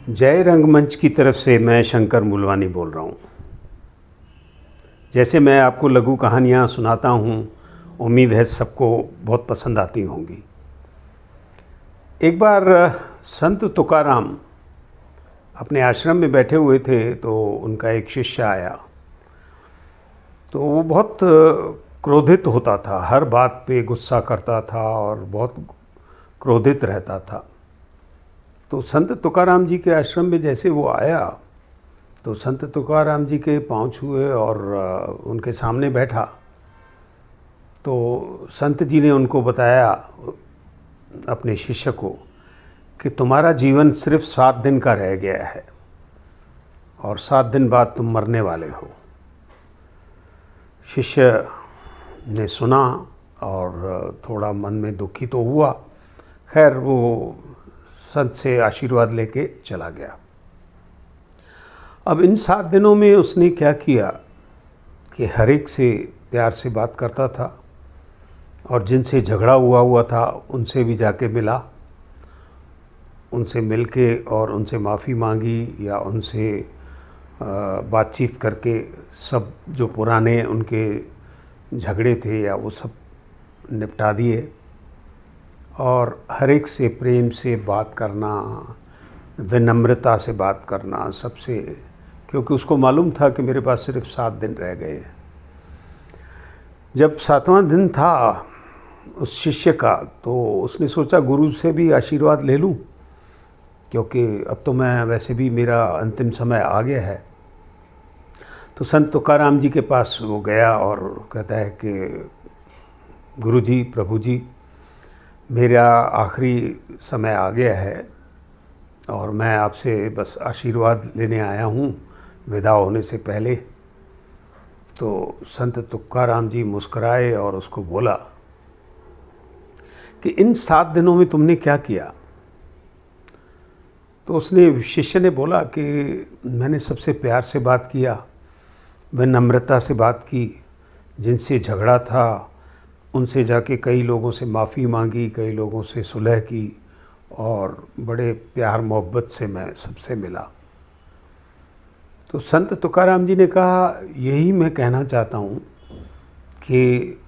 जय रंगमंच की तरफ से मैं शंकर मूलवानी बोल रहा हूँ। जैसे मैं आपको लघु कहानियाँ सुनाता हूँ, उम्मीद है सबको बहुत पसंद आती होंगी। एक बार संत तुकाराम अपने आश्रम में बैठे हुए थे तो उनका एक शिष्य आया। तो वो बहुत क्रोधित होता था, हर बात पे गुस्सा करता था और बहुत क्रोधित रहता था। तो संत तुकाराम जी के आश्रम में जैसे वो आया तो संत तुकाराम जी के पाँव छुए और उनके सामने बैठा। तो संत जी ने उनको बताया, अपने शिष्य को, कि तुम्हारा जीवन सिर्फ 7 दिन का रह गया है और 7 दिन बाद तुम मरने वाले हो। शिष्य ने सुना और थोड़ा मन में दुखी तो हुआ। खैर वो संत से आशीर्वाद लेके चला गया। अब इन 7 दिनों में उसने क्या किया कि हर एक से प्यार से बात करता था और जिनसे झगड़ा हुआ था उनसे भी जाके मिला, उनसे मिलके और उनसे माफ़ी मांगी या उनसे बातचीत करके सब जो पुराने उनके झगड़े थे या वो सब निपटा दिए। और हर एक से प्रेम से बात करना, विनम्रता से बात करना सबसे, क्योंकि उसको मालूम था कि मेरे पास सिर्फ 7 दिन रह गए हैं। जब 7वां दिन था उस शिष्य का, तो उसने सोचा गुरु से भी आशीर्वाद ले लूं, क्योंकि अब तो मैं वैसे भी, मेरा अंतिम समय आ गया है। तो संत तुकाराम जी के पास वो गया और कहता है कि गुरु जी, प्रभु जी, मेरा आखिरी समय आ गया है और मैं आपसे बस आशीर्वाद लेने आया हूँ विदा होने से पहले। तो संत तुकाराम जी मुस्कुराए और उसको बोला कि इन 7 दिनों में तुमने क्या किया? तो उसने, शिष्य ने बोला कि मैंने सबसे प्यार से बात किया, विनम्रता से बात की, जिनसे झगड़ा था उनसे जाके कई लोगों से माफ़ी मांगी, कई लोगों से सुलह की और बड़े प्यार मोहब्बत से मैं सबसे मिला। तो संत तुकाराम जी ने कहा, यही मैं कहना चाहता हूँ कि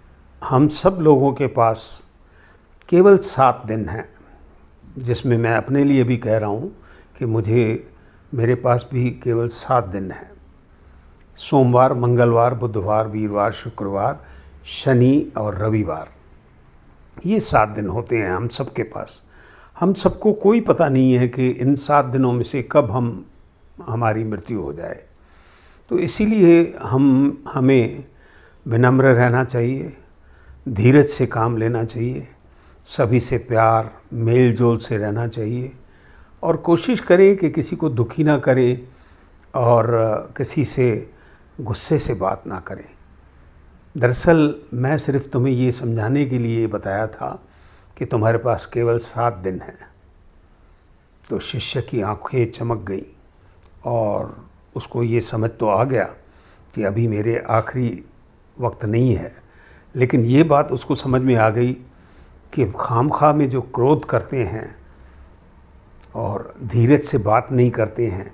हम सब लोगों के पास केवल 7 दिन हैं, जिसमें मैं अपने लिए भी कह रहा हूँ कि मेरे पास भी केवल 7 दिन हैं। सोमवार, मंगलवार, बुधवार, वीरवार, शुक्रवार, शनि और रविवार, ये 7 दिन होते हैं हम सबके पास। हम सबको कोई पता नहीं है कि इन 7 दिनों में से कब हमारी मृत्यु हो जाए। तो इसीलिए हमें विनम्र रहना चाहिए, धीरज से काम लेना चाहिए, सभी से प्यार मेल जोल से रहना चाहिए और कोशिश करें कि किसी को दुखी ना करें और किसी से गुस्से से बात ना करें। दरअसल मैं सिर्फ तुम्हें ये समझाने के लिए बताया था कि तुम्हारे पास केवल 7 दिन हैं। तो शिष्य की आंखें चमक गई और उसको ये समझ तो आ गया कि अभी मेरे आखिरी वक्त नहीं है, लेकिन ये बात उसको समझ में आ गई कि खामखा में जो क्रोध करते हैं और धीरज से बात नहीं करते हैं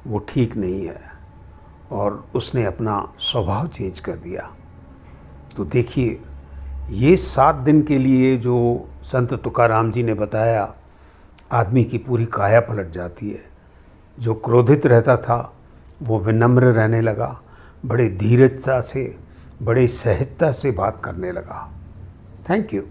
वो ठीक नहीं है, और उसने अपना स्वभाव चेंज कर दिया। तो देखिए, ये 7 दिन के लिए जो संत तुकाराम जी ने बताया, आदमी की पूरी काया पलट जाती है। जो क्रोधित रहता था वो विनम्र रहने लगा, बड़े धीरजता से, बड़े सहजता से बात करने लगा। Thank you.